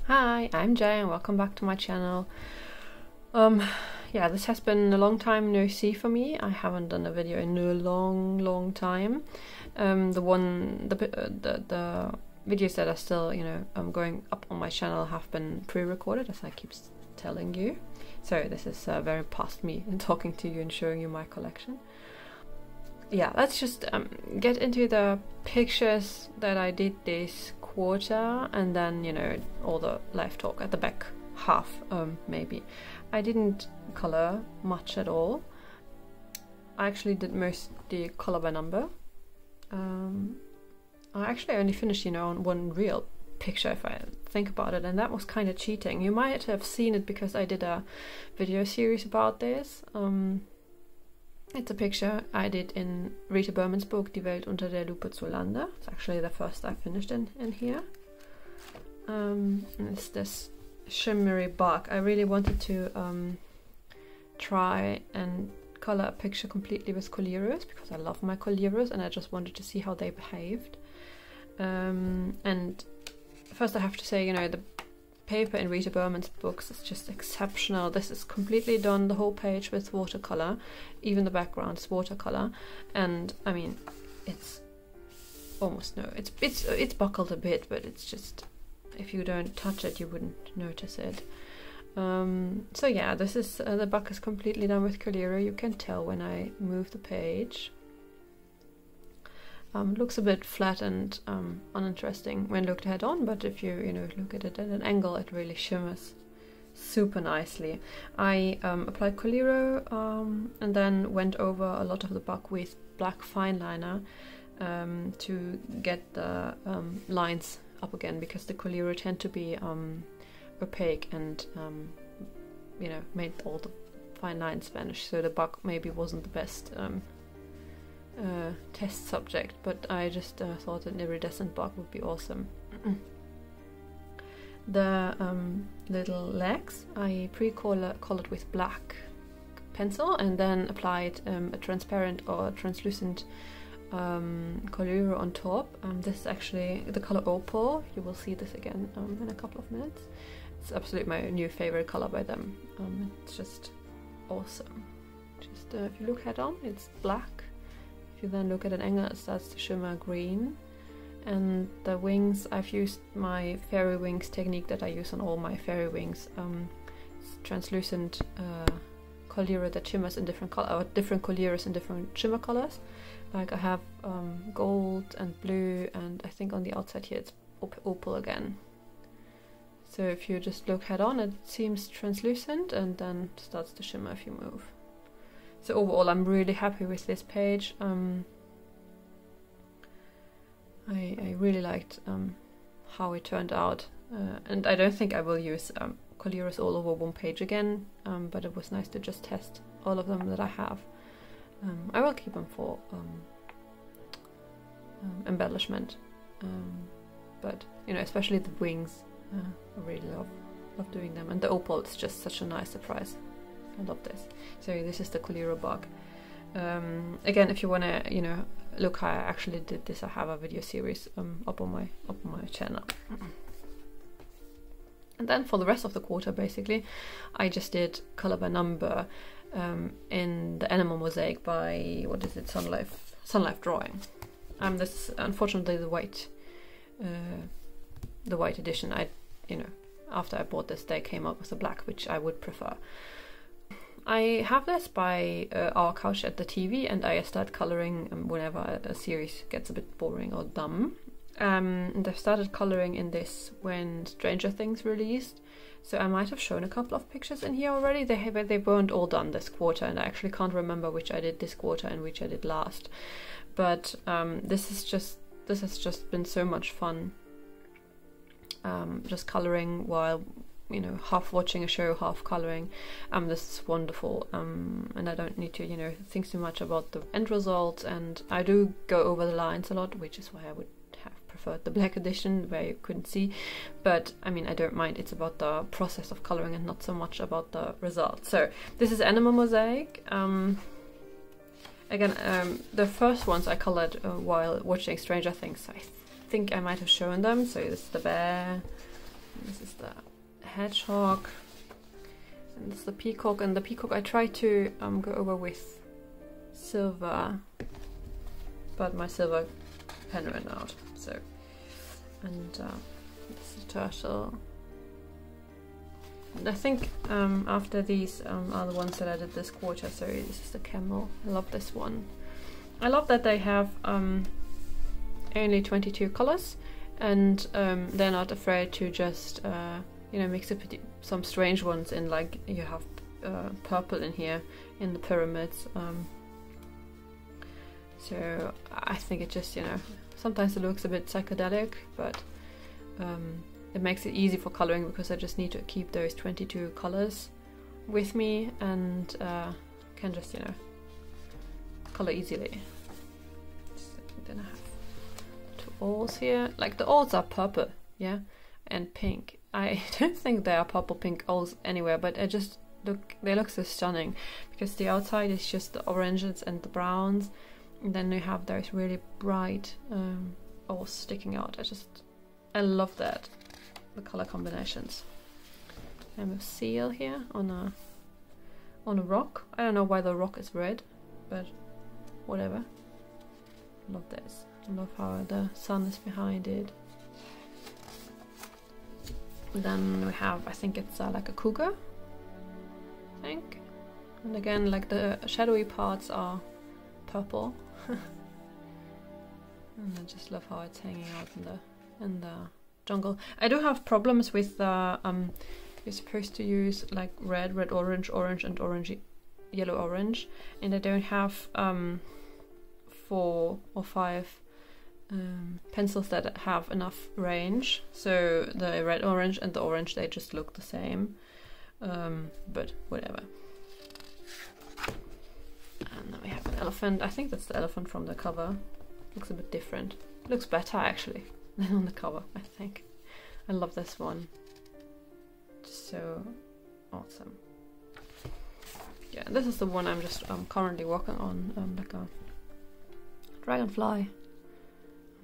Hi, I'm Jay and welcome back to my channel. Yeah, this has been a long time no see for me. I haven't done a video in a long time. The videos that are still, going up on my channel have been pre-recorded, as I keep telling you. So this is very past me in talking to you and showing you my collection. Yeah, let's just get into the pictures that I did this quarter, and then all the live talk at the back half. Maybe I didn't color much at all. I actually did mostly color by number. I actually only finished on one real picture, if I think about it, and that was kind of cheating. You might have seen it because I did a video series about this. It's a picture I did in Rita Berman's book Die Welt unter der Lupe zu Lande. It's actually the first I finished in here. And it's this shimmery bark. I really wanted to try and color a picture completely with colieros because I love my colieros and I just wanted to see how they behaved. And first I have to say, the paper in Rita Berman's books is just exceptional. This is completely done, the whole page, with watercolor. Even the background's watercolor, and I mean, it's almost it's buckled a bit, but it's just, if you don't touch it, you wouldn't notice it. So yeah, this is the back is completely done with Coliro. You can tell when I move the page. It looks a bit flat and uninteresting when looked head on, but if you look at it at an angle, it really shimmers super nicely. I applied Coliro and then went over a lot of the buck with black fine liner to get the lines up again, because the Coliro tend to be opaque and made all the fine lines vanish, so the buck maybe wasn't the best test subject, but I just thought an iridescent bark would be awesome. The little legs I pre-colored with black pencil and then applied a transparent or translucent color on top. This is actually the color Opal. You will see this again in a couple of minutes. It's absolutely my new favorite color by them. It's just awesome. Just if you look head on, it's black. If you then look at an angle, it starts to shimmer green. And the wings, I've used my fairy wings technique that I use on all my fairy wings. It's translucent collier that shimmers in different color, or different colliers in different shimmer colors. Like I have gold and blue, and I think on the outside here it's opal again. So if you just look head on, it seems translucent and then starts to shimmer if you move. So overall, I'm really happy with this page. I really liked how it turned out, and I don't think I will use colieros all over one page again, but it was nice to just test all of them that I have. I will keep them for embellishment, but especially the wings, I really love doing them, and the opal is just such a nice surprise. I love this. So this is the Coliro bark. Again, if you want to, look how I actually did this, I have a video series up on my channel. And then for the rest of the quarter, basically, I just did color by number in the animal mosaic by, what is it, Sunlife drawing. This is unfortunately the white edition. After I bought this, they came up with the black, which I would prefer. I have this by our couch at the TV, and I start coloring whenever a series gets a bit boring or dumb. And I started coloring in this when Stranger Things released, so I might have shown a couple of pictures in here already. They weren't all done this quarter, and I actually can't remember which I did this quarter and which I did last. But this has just been so much fun. Just coloring while half watching a show, half coloring. This is wonderful, and I don't need to think too much about the end result, and I do go over the lines a lot, which is why I would have preferred the black edition where you couldn't see, but I don't mind. It's about the process of coloring and not so much about the result. So this is Animal Mosaic. Again, the first ones I colored while watching Stranger Things, so I think I might have shown them. So this is the bear, This is the hedgehog, and this is the peacock. And the peacock I tried to go over with silver, but my silver pen ran out. So, and this is the turtle. And I think after these are the ones that I did this quarter. So this is the camel. I love this one. I love that they have only 22 colors, and they're not afraid to just you know, mix up some strange ones in. Like you have purple in here in the pyramids. So I think it just, you know, sometimes it looks a bit psychedelic, but it makes it easy for coloring because I just need to keep those 22 colors with me and can just, you know, color easily. Then I have two owls here. Like the owls are purple, yeah, and pink. I don't think they are purple pink owls anywhere, but they look so stunning because the outside is just the oranges and the browns, and then you have those really bright owls sticking out. I love that, the color combinations. I have a seal here on a rock. I don't know why the rock is red, but whatever. Love this. I love how the sun is behind it. Then we have, I think it's like a cougar, I think. And again, like the shadowy parts are purple. And I just love how it's hanging out in the jungle. I do have problems with the you're supposed to use like red, orange, and orange, yellow, orange, and I don't have 4 or 5 pencils that have enough range. So the red, orange, and the orange, they just look the same, but whatever. And then we have an elephant. I think that's the elephant from the cover. Looks a bit different. Looks better actually than on the cover, I think. I love this one. Just so awesome. Yeah, this is the one I'm just currently working on, like a dragonfly.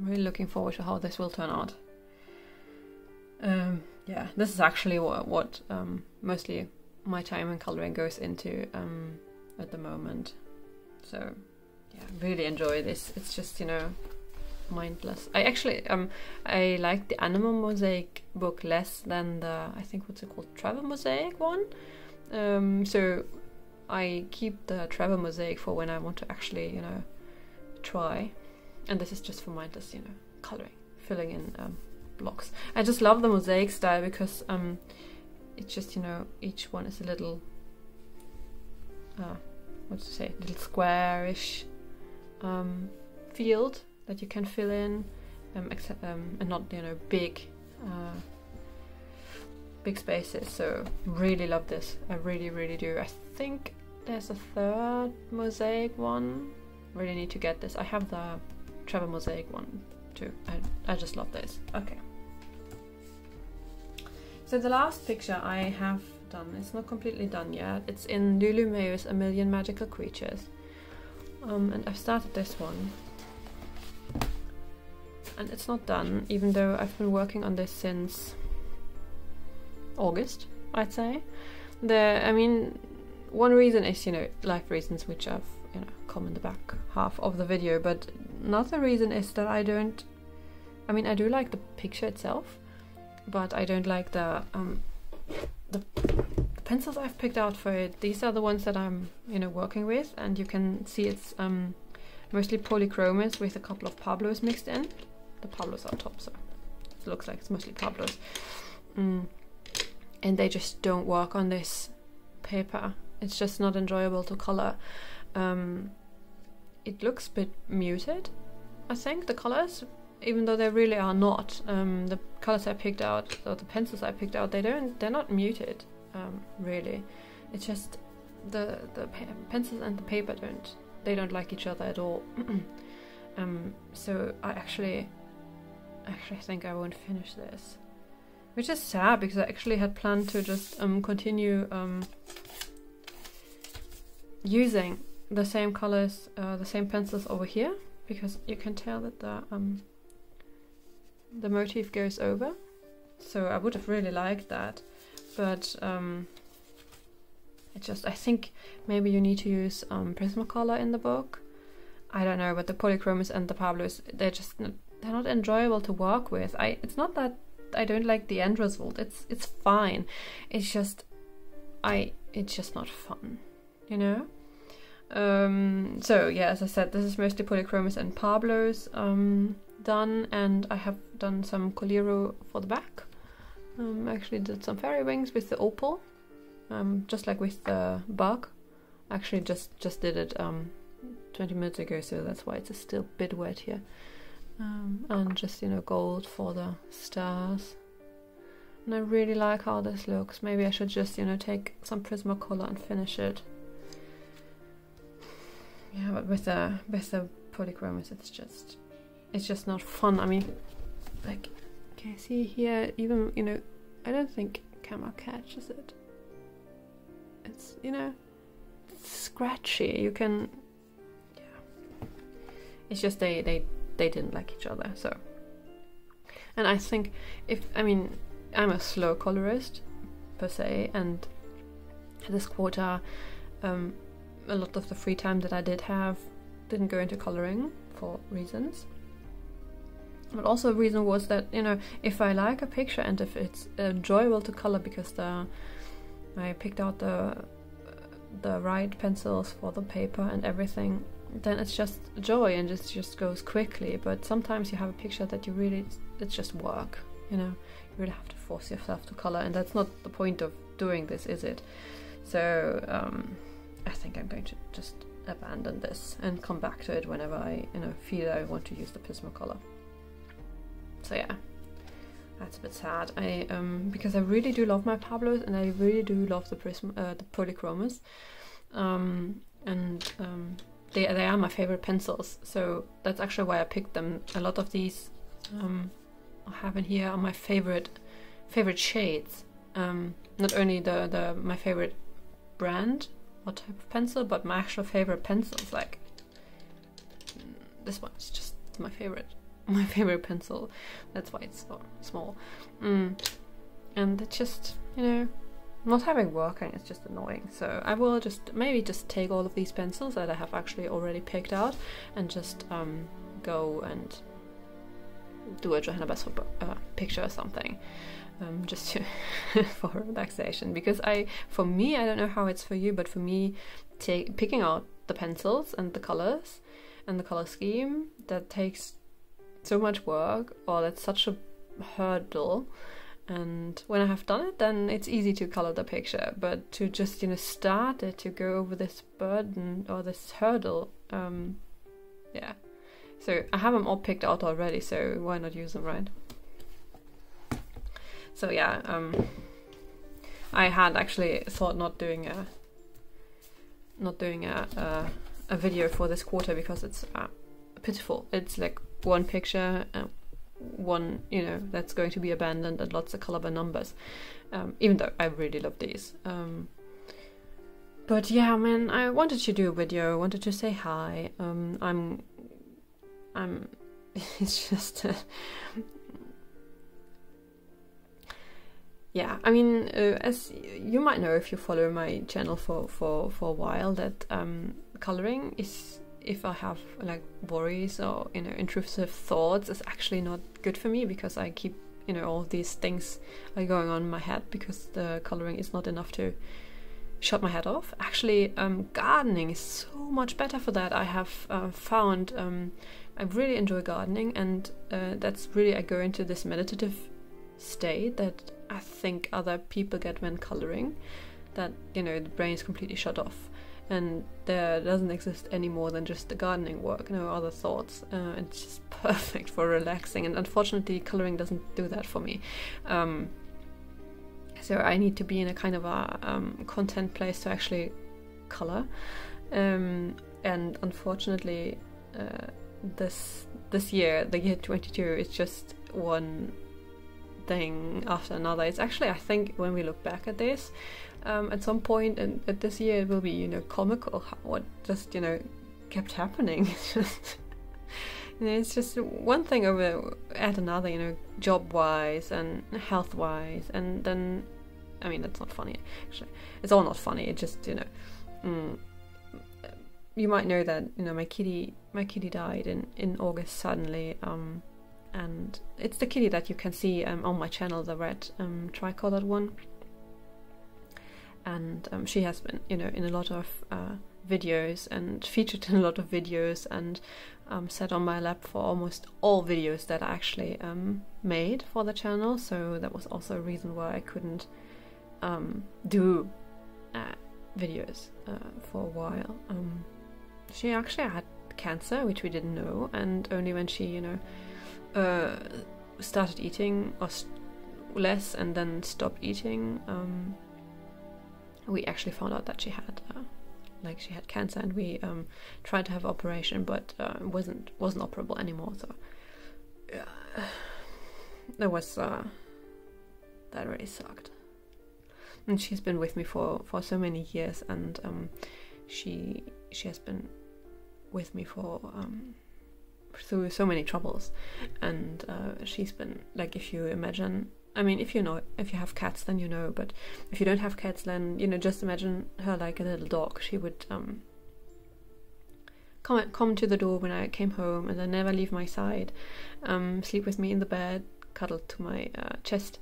I'm really looking forward to how this will turn out. Yeah, this is actually what mostly my time in coloring goes into at the moment. So yeah, really enjoy this. It's just, you know, mindless. I actually I like the animal mosaic book less than the, I think, what's it called, travel mosaic one. So I keep the travel mosaic for when I want to actually, you know, try. And this is just for mindless, you know, coloring, filling in blocks. I just love the mosaic style because it's just, you know, each one is a little what to say, little squarish field that you can fill in, except and not, you know, big spaces. So really love this. I really do. I think there's a third mosaic one. Really need to get this. I have the travel mosaic one too. I just love this. Okay. So the last picture I have done, it's not completely done yet. It's in Lulu Mayo's A Million Magical Creatures. And I've started this one. And it's not done, even though I've been working on this since August, I'd say. I mean, one reason is, you know, life reasons, which I've, you know, come in the back half of the video, but another reason is that I do like the picture itself, but I don't like the pencils I've picked out for it. These are the ones that I'm, you know, working with, and you can see it's mostly polychromos with a couple of Pablos mixed in. The Pablos are top, so it looks like it's mostly Pablos. And they just don't work on this paper. It's just not enjoyable to color. It looks a bit muted, I think, the colors, even though they really are not. The colors I picked out, or the pencils I picked out, they're not muted, really. It's just the pencils and the paper don't like each other at all. So I actually think I won't finish this, which is sad because I actually had planned to just continue using the same colors, the same pencils over here, because you can tell that the motif goes over So I would have really liked that, but I think maybe you need to use Prismacolor in the book. I don't know, but the polychromos and the Pablos, they're not enjoyable to work with. It's not that I don't like the end result. It's fine. It's just not fun, you know. So yeah, as I said, this is mostly polychromos and Pablos done, and I have done some Coliro for the back. Actually did some fairy wings with the opal, just like with the bug. Actually just did it 20 minutes ago, so that's why it's still a bit wet here. And just, you know, gold for the stars. And I really like how this looks. Maybe I should just, you know, take some Prismacolor and finish it. Yeah, but with the polychromos, it's just not fun. I mean, like, can you see here? Even, you know, I don't think camera catches it. It's, you know, it's scratchy. You can, yeah. It's just they didn't like each other. So, and I think I'm a slow colorist per se, and this quarter, a lot of the free time that I did have didn't go into coloring for reasons. But also a reason was that, you know, if I like a picture and if it's enjoyable to color because I picked out the right pencils for the paper and everything, then it's just joy and it just goes quickly. But sometimes you have a picture that it's just work, you know. You really have to force yourself to color, and that's not the point of doing this, is it? So I think I'm going to just abandon this and come back to it whenever I, you know, feel I want to use the Prismacolor. So yeah, that's a bit sad. Because I really do love my Pablos, and I really do love the polychromos, they are my favorite pencils. So that's actually why I picked them. A lot of these I have in here are my favorite shades. Not only my favorite brand or type of pencil, but my actual favorite pencils. Like this one is just my favorite pencil. That's why it's so small. And it's just, you know, not having working is just annoying. So I will maybe just take all of these pencils that I have actually already picked out and just go and do a Johanna Bessel picture or something, just for relaxation. Because for me, I don't know how it's for you, but for me, picking out the pencils and the colors and the color scheme, that takes so much work, or that's such a hurdle. And when I have done it, then it's easy to color the picture. But to just, you know, start it, to go over this burden or this hurdle, yeah. So I have them all picked out already, so why not use them, right? So yeah, I had actually thought not doing a video for this quarter because it's pitiful. It's like one picture, one, you know, that's going to be abandoned, and lots of color by numbers. Even though I really love these. But yeah, man, I wanted to do a video. I wanted to say hi. It's just yeah, I mean, as you might know if you follow my channel for a while, that coloring is, if I have like worries or, you know, intrusive thoughts, is actually not good for me, because I keep, you know, all these things are going on in my head because the coloring is not enough to shut my head off. Actually, gardening is so much better for that. I have found I really enjoy gardening, and that's really, I go into this meditative state that I think other people get when coloring, that, you know, the brain is completely shut off and there doesn't exist any more than just the gardening work, no other thoughts. It's just perfect for relaxing, and unfortunately coloring doesn't do that for me. So I need to be in a kind of a content place to actually color, and unfortunately this year, the year 22, is just one thing after another. It's actually, I think, when we look back at this, at some point at this year, it will be, you know, comical what just, you know, kept happening. It's just, It's just one thing over at another, job-wise and health-wise, and then, I mean, that's not funny, actually. It's all not funny, it just, you might know that, my kitty died in August suddenly, and it's the kitty that you can see on my channel, the red tricolored one. And she has been, in a lot of videos and featured in a lot of videos, and sat on my lap for almost all videos that I actually made for the channel. So that was also a reason why I couldn't do videos for a while. She actually had cancer, which we didn't know, and only when she, started eating less and then stopped eating, we actually found out that she had cancer, and we tried to have an operation, but it wasn't operable anymore. So that was that really sucked. And she's been with me for so many years, and she has been with me for through so many troubles, and she's been like, if you imagine, I mean, if you have cats, then you know, but if you don't have cats, then, just imagine her like a little dog. She would come to the door when I came home, and then never leave my side, sleep with me in the bed, cuddle to my chest,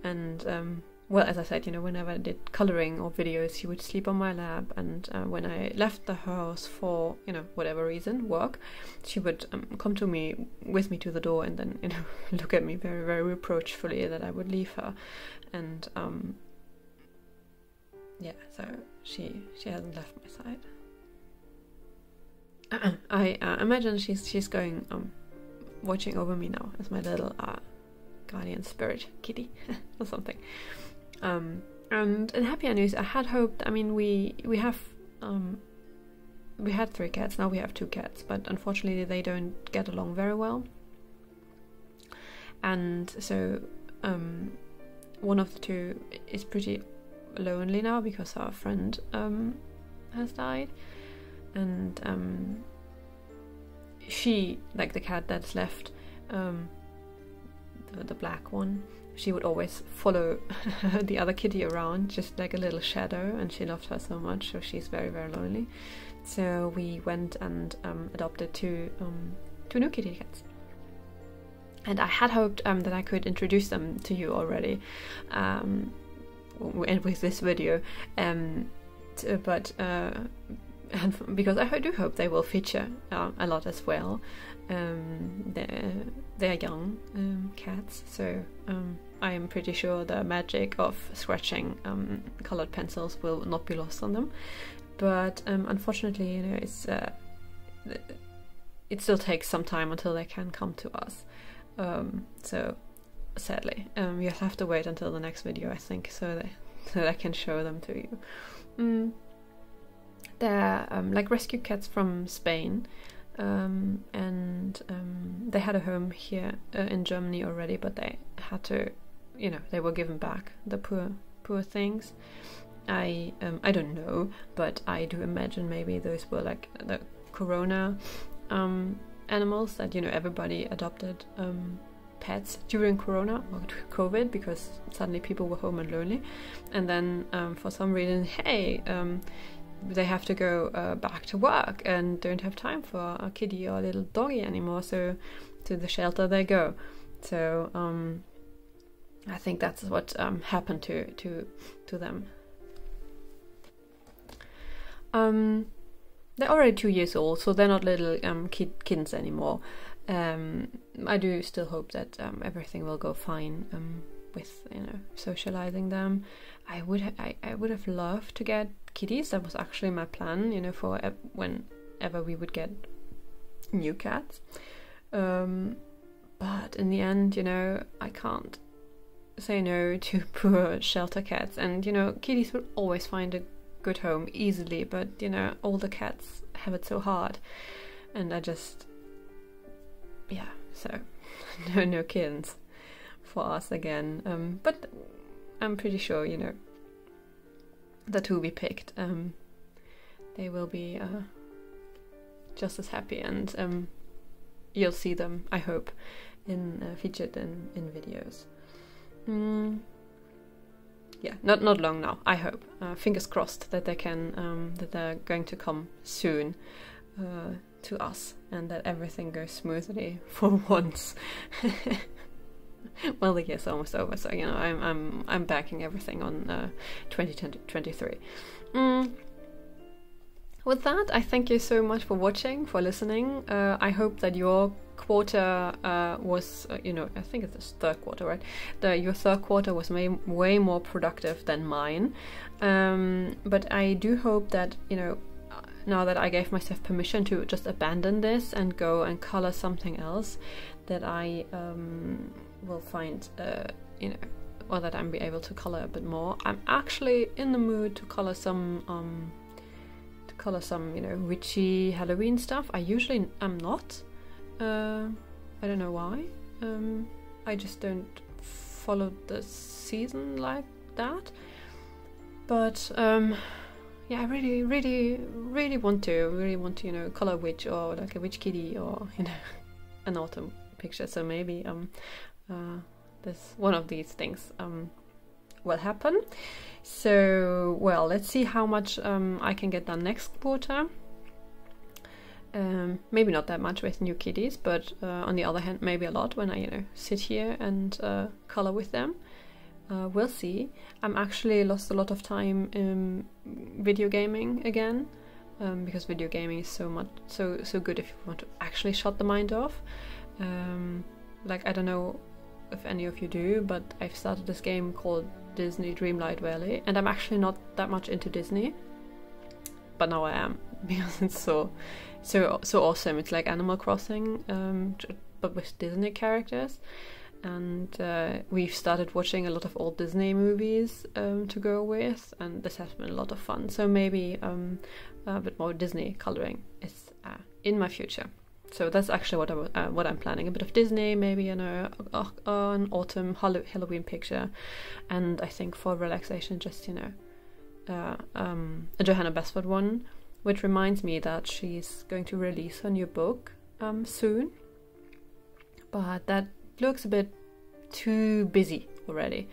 and well, as I said, whenever I did coloring or videos, she would sleep on my lap, and when I left the house for, whatever reason, work, she would come with me to the door, and then, look at me very, very reproachfully that I would leave her. And yeah, so she hasn't left my side. I imagine she's going watching over me now as my little guardian spirit kitty or something. And in happier news, I had hoped, I mean, we had 3 cats, now we have 2 cats, but unfortunately they don't get along very well. And so one of the 2 is pretty lonely now because our friend has died, and she, like the cat that's left, the black one, she would always follow the other kitty around, just like a little shadow, and she loved her so much, so she's very, very lonely. So we went and adopted 2 new kitty cats. And I had hoped that I could introduce them to you already, and with this video, but because I do hope they will feature a lot as well. They're young cats, so I am pretty sure the magic of scratching colored pencils will not be lost on them. But unfortunately, it still takes some time until they can come to us. So sadly, you'll have to wait until the next video, I think, so that I can show them to you. They're like rescue cats from Spain. And they had a home here in Germany already, but they had to, they were given back, the poor things. I don't know, but I do imagine maybe those were like the corona animals that, everybody adopted pets during corona or COVID, because suddenly people were home and lonely, and then for some reason, hey, they have to go back to work and don't have time for a kitty or a little doggy anymore, so to the shelter they go. So I think that's what happened to them. They're already 2 years old, so they're not little kittens anymore. I do still hope that everything will go fine with socializing them. I would have loved to get kitties. That was actually my plan, for whenever we would get new cats. But in the end, I can't say no to poor shelter cats. And kitties will always find a good home easily, but older cats have it so hard, and I just, so no kittens for us again. But I'm pretty sure the 2 we picked, they will be just as happy, and you'll see them, I hope, in featured in videos. Yeah, not long now, I hope. Fingers crossed that they can that they're going to come soon to us, and that everything goes smoothly for once. Well, the year's almost over, so you know I'm backing everything on 2023. With that, I thank you so much for watching, for listening. I hope that your quarter was, you know, I think it's the third quarter, right? Your third quarter was way more productive than mine. But I do hope that, you know, now that I gave myself permission to just abandon this and go and color something else, that I will find, you know, or that I'm be able to color a bit more. I'm actually in the mood to color some, you know, witchy Halloween stuff. I usually am not. I don't know why. I just don't follow the season like that. But yeah, I really want to, you know, color witch, or like a witch kitty, or, you know, an autumn picture. So maybe this one of these things will happen. So, well, let's see how much I can get done next quarter. Maybe not that much with new kitties, but on the other hand, maybe a lot when I, you know, sit here and color with them. We'll see. I'm actually lost a lot of time in video gaming again, because video gaming is so good if you want to actually shut the mind off. Like, I don't know if any of you do, but I've started this game called Disney Dreamlight Valley, and I'm actually not that much into Disney, but now I am, because it's so awesome. It's like Animal Crossing, but with Disney characters. And we've started watching a lot of old Disney movies to go with, and this has been a lot of fun. So maybe a bit more Disney coloring is in my future. So that's actually what I'm planning. A bit of Disney, maybe, you know, an autumn Halloween picture, and I think for relaxation, just, you know, a Johanna Basford one, which reminds me that she's going to release her new book soon. But that looks a bit too busy already,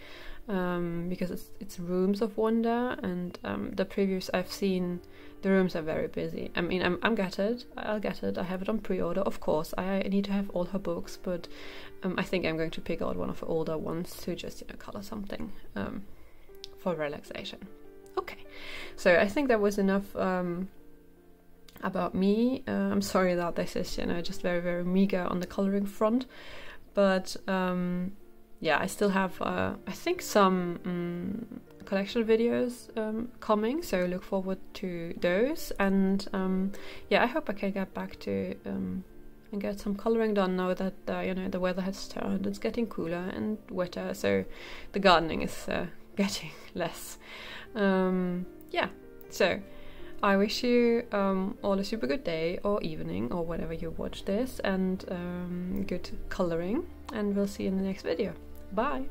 because it's Rooms of Wonder, and the previews I've seen, the rooms are very busy. I mean, I'll get it. I have it on pre-order, of course. I need to have all her books, but I think I'm going to pick out one of the older ones to just, you know, color something for relaxation. Okay, so I think that was enough about me. I'm sorry that this is, you know, just very meager on the coloring front, but yeah, I still have I think some collection videos coming, so look forward to those. And yeah, I hope I can get back to and get some coloring done now that you know, the weather has turned. It's getting cooler and wetter, so the gardening is getting less. Yeah, so I wish you all a super good day or evening or whenever you watch this, and good coloring, and we'll see you in the next video. Bye!